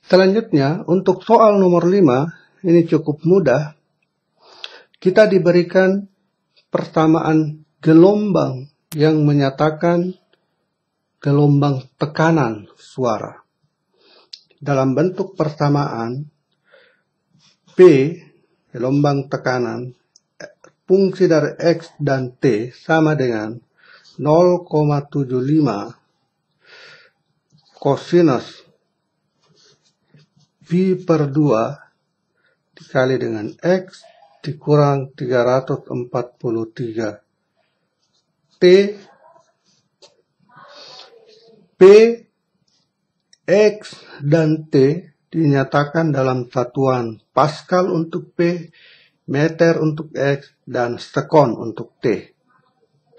Selanjutnya, untuk soal nomor 5, ini cukup mudah. Kita diberikan persamaan gelombang yang menyatakan gelombang tekanan suara. Dalam bentuk persamaan, P, gelombang tekanan, fungsi dari X dan T sama dengan 0,75 kosinus Pi per 2 dikali dengan X dikurang 343 T P, X, dan T dinyatakan dalam satuan Pascal untuk P, meter untuk X, dan sekon untuk T.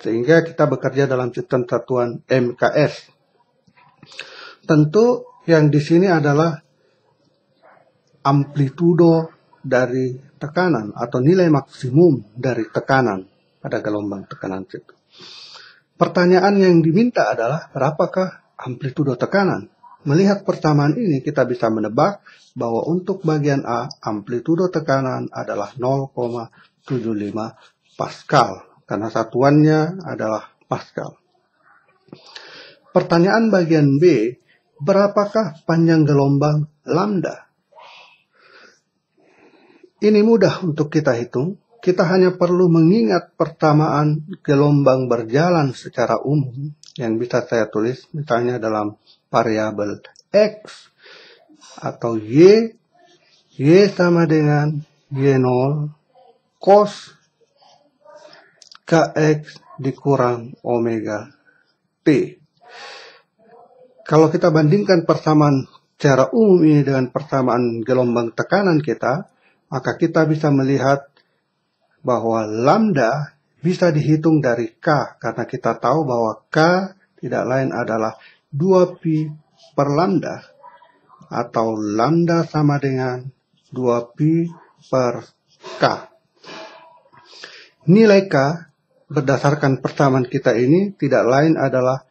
Sehingga kita bekerja dalam sistem satuan MKS. Tentu yang di sini adalah amplitudo dari tekanan atau nilai maksimum dari tekanan pada gelombang tekanan itu. Pertanyaan yang diminta adalah berapakah amplitudo tekanan? Melihat persamaan ini kita bisa menebak bahwa untuk bagian A amplitudo tekanan adalah 0,75 Pascal karena satuannya adalah Pascal. Pertanyaan bagian B, berapakah panjang gelombang lambda? Ini mudah untuk kita hitung. Kita hanya perlu mengingat persamaan gelombang berjalan secara umum yang bisa saya tulis misalnya dalam variabel X atau Y sama dengan Y0 cos KX dikurang omega T. Kalau kita bandingkan persamaan secara umum ini dengan persamaan gelombang tekanan kita, maka kita bisa melihat bahwa lambda bisa dihitung dari K, karena kita tahu bahwa K tidak lain adalah 2pi per lambda, atau lambda sama dengan 2pi per K. Nilai K berdasarkan persamaan kita ini tidak lain adalah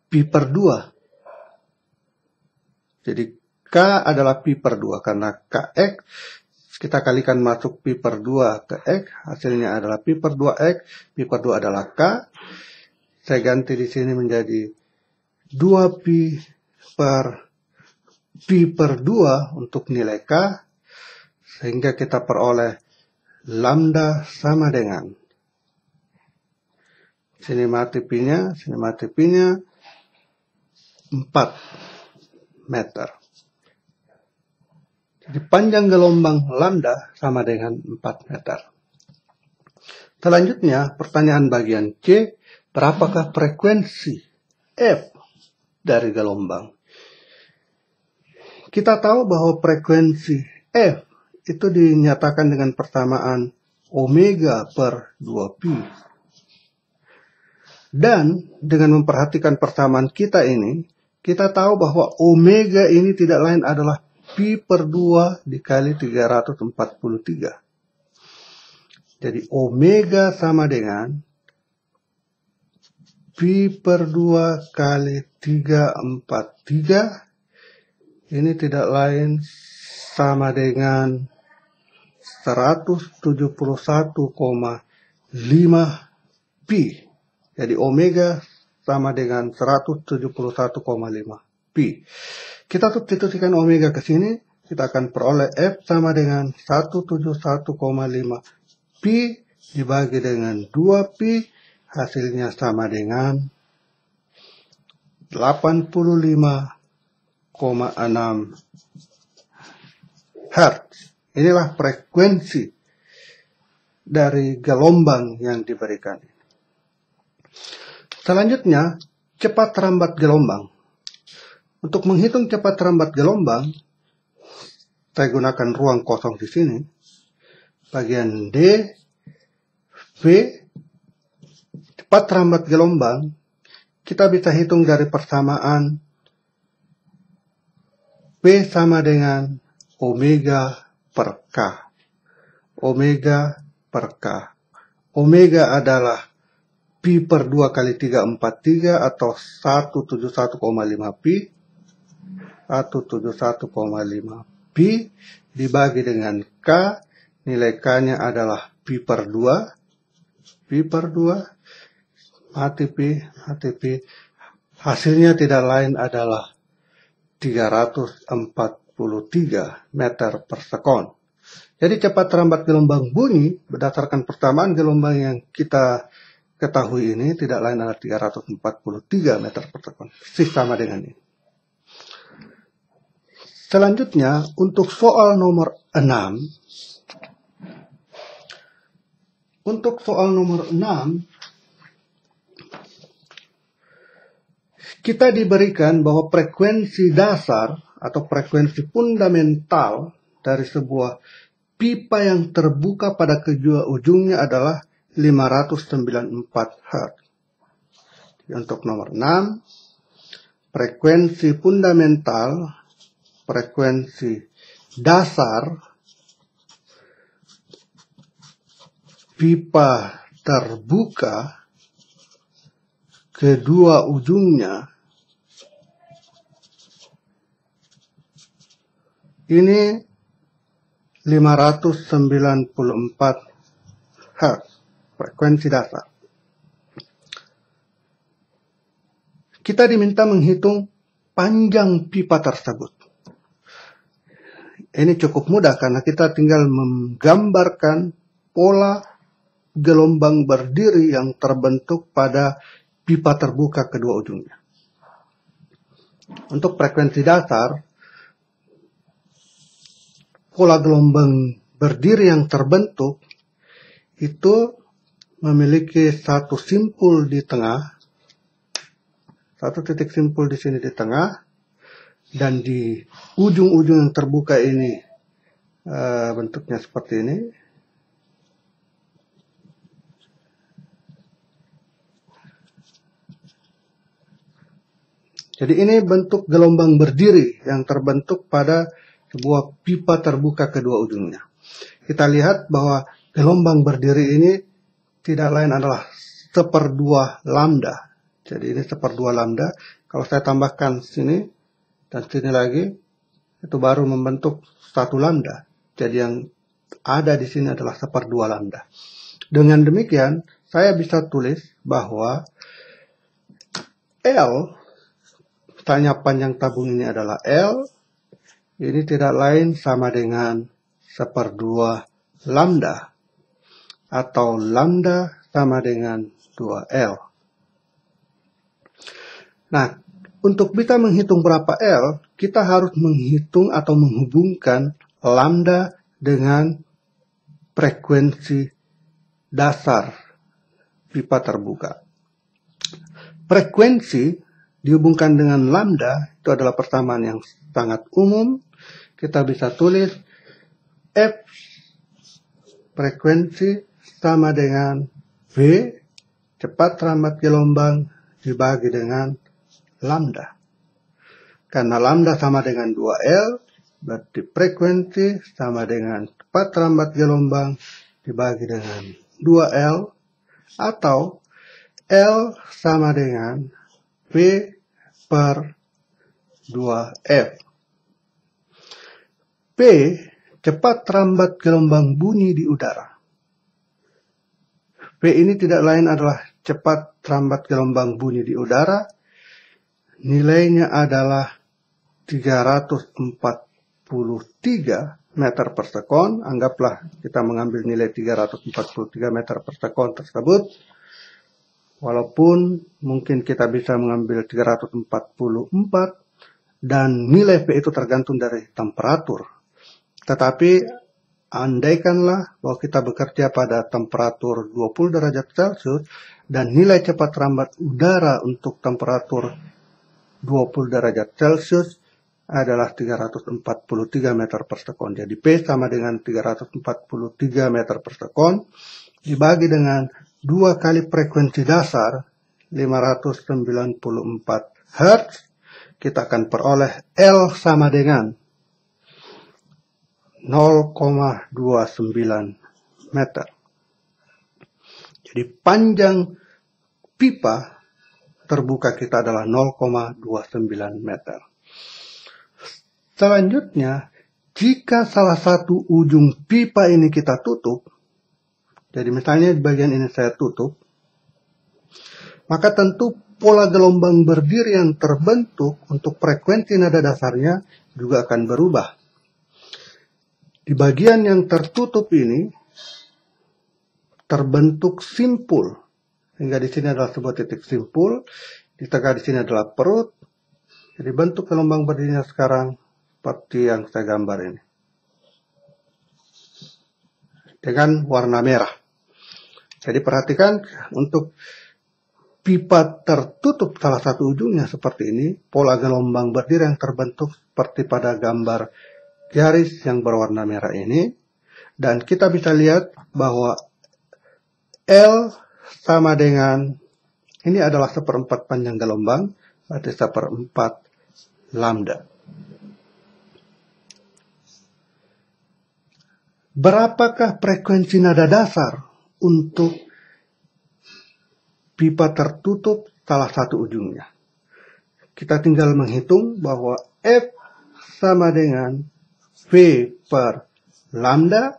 pi per 2. Jadi K adalah pi per 2 karena Kx kita kalikan masuk pi per 2 ke X, hasilnya adalah pi per 2X, pi per 2 adalah K. Saya ganti di sini menjadi 2pi per 2 untuk nilai K, sehingga kita peroleh lambda sama dengan, sini mati pi-nya, 4 meter. Jadi panjang gelombang lambda sama dengan 4 meter. Selanjutnya, pertanyaan bagian C, berapakah frekuensi F dari gelombang? Kita tahu bahwa frekuensi F itu dinyatakan dengan persamaan omega per 2pi. Dan dengan memperhatikan persamaan kita ini, kita tahu bahwa omega ini tidak lain adalah pi per 2 dikali 343. Jadi omega sama dengan pi per 2 kali 343. Ini tidak lain sama dengan 171,5 pi. Jadi omega sama dengan 171,5 pi. Kita substitusikan omega ke sini, kita akan peroleh F sama dengan 171,5 pi dibagi dengan 2 pi, hasilnya sama dengan 85,6 Hz. Inilah frekuensi dari gelombang yang diberikan. Selanjutnya, cepat rambat gelombang. Untuk menghitung cepat rambat gelombang, saya gunakan ruang kosong di sini. Bagian D, V, cepat rambat gelombang, kita bisa hitung dari persamaan P sama dengan omega per K. Omega per K. Omega adalah pi per 2 kali 343 atau 171,5 pi. 171,5 pi dibagi dengan K, nilai K-nya adalah pi per 2, mati pi, hasilnya tidak lain adalah 343 meter per sekon. Jadi cepat lambat gelombang bunyi berdasarkan persamaan gelombang yang kita ketahui ini tidak lain adalah 343 meter per sekon. Sama dengan ini. Selanjutnya untuk soal nomor 6. Untuk soal nomor 6 kita diberikan bahwa frekuensi dasar atau frekuensi fundamental dari sebuah pipa yang terbuka pada kedua ujungnya adalah 594 Hz. Untuk nomor 6, frekuensi fundamental, frekuensi dasar pipa terbuka kedua ujungnya ini 594 Hz, frekuensi dasar. Kita diminta menghitung panjang pipa tersebut. Ini cukup mudah karena kita tinggal menggambarkan pola gelombang berdiri yang terbentuk pada pipa terbuka kedua ujungnya. Untuk frekuensi dasar, pola gelombang berdiri yang terbentuk itu memiliki satu simpul di tengah, satu titik simpul di sini di tengah, dan di ujung-ujung yang terbuka ini bentuknya seperti ini. Jadi ini bentuk gelombang berdiri yang terbentuk pada sebuah pipa terbuka kedua ujungnya. Kita lihat bahwa gelombang berdiri ini tidak lain adalah 1/2 lambda. Jadi ini 1/2 lambda. Kalau saya tambahkan sini dan sini lagi, itu baru membentuk 1 lambda. Jadi yang ada di sini adalah 1/2 lambda. Dengan demikian, saya bisa tulis bahwa L, tanya panjang tabung ini adalah L, ini tidak lain sama dengan 1/2 lambda, atau lambda sama dengan 2L. Nah, untuk bisa menghitung berapa L, kita harus menghitung atau menghubungkan lambda dengan frekuensi dasar pipa terbuka. Frekuensi dihubungkan dengan lambda itu adalah persamaan yang sangat umum. Kita bisa tulis F frekuensi sama dengan V cepat lambat gelombang dibagi dengan lambda. Karena lambda sama dengan 2L, berarti frekuensi sama dengan cepat lambat gelombang dibagi dengan 2L, atau L sama dengan V per 2F. P, cepat lambat gelombang bunyi di udara. P ini tidak lain adalah cepat lambat gelombang bunyi di udara. Nilainya adalah 343 meter per sekon. Anggaplah kita mengambil nilai 343 meter per sekon tersebut. Walaupun mungkin kita bisa mengambil 344 dan nilai P itu tergantung dari temperatur. Tetapi andaikanlah bahwa kita bekerja pada temperatur 20 derajat Celcius dan nilai cepat lambat udara untuk temperatur 20 derajat Celcius adalah 343 meter per sekon. Jadi P sama dengan 343 meter per sekon dibagi dengan 2 kali frekuensi dasar 594 Hz. Kita akan peroleh L sama dengan 0,29 meter. Jadi panjang pipa terbuka kita adalah 0,29 meter. Selanjutnya, jika salah satu ujung pipa ini kita tutup, jadi misalnya di bagian ini saya tutup, maka tentu pola gelombang berdiri yang terbentuk untuk frekuensi nada dasarnya juga akan berubah. Di bagian yang tertutup ini terbentuk simpul, sehingga di sini adalah sebuah titik simpul, di tengah di sini adalah perut. Jadi bentuk gelombang berdirinya sekarang seperti yang saya gambar ini, dengan warna merah. Jadi perhatikan, untuk pipa tertutup salah satu ujungnya seperti ini, pola gelombang berdiri yang terbentuk seperti pada gambar garis yang berwarna merah ini. Dan kita bisa lihat bahwa L sama dengan, ini adalah 1/4 panjang gelombang, berarti 1/4 lambda. Berapakah frekuensi nada dasar untuk pipa tertutup salah satu ujungnya? Kita tinggal menghitung bahwa F sama dengan V per lambda,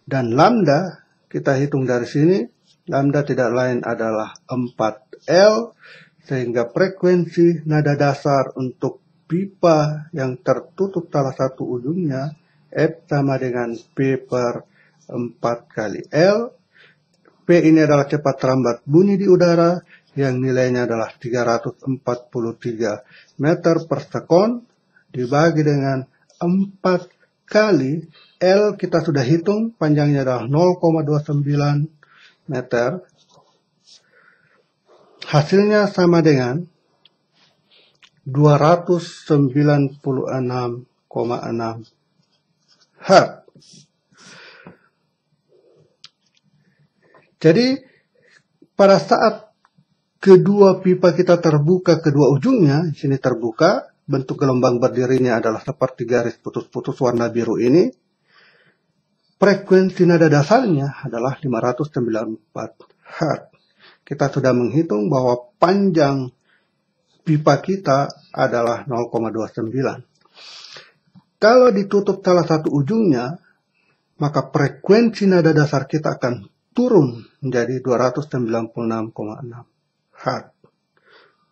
dan lambda kita hitung dari sini, lambda tidak lain adalah 4L, sehingga frekuensi nada dasar untuk pipa yang tertutup salah satu ujungnya, F sama dengan P per 4 kali L. P ini adalah cepat lambat bunyi di udara, yang nilainya adalah 343 meter per sekon, dibagi dengan 4 kali L, kita sudah hitung, panjangnya adalah 0,29 meter. Hasilnya sama dengan 296,6 Hz. Jadi pada saat kedua pipa kita terbuka, kedua ujungnya di sini terbuka, bentuk gelombang berdirinya adalah seperti garis putus-putus warna biru ini. Frekuensi nada dasarnya adalah 594 Hz. Kita sudah menghitung bahwa panjang pipa kita adalah 0,29. Kalau ditutup salah satu ujungnya, maka frekuensi nada dasar kita akan turun menjadi 296,6 Hz.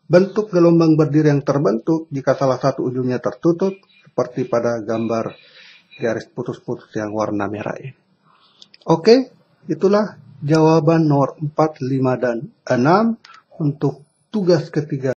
Bentuk gelombang berdiri yang terbentuk jika salah satu ujungnya tertutup, seperti pada gambar garis putus-putus yang warna merah ini. Oke, itulah jawaban nomor 4, 5, dan 6 untuk tugas ketiga.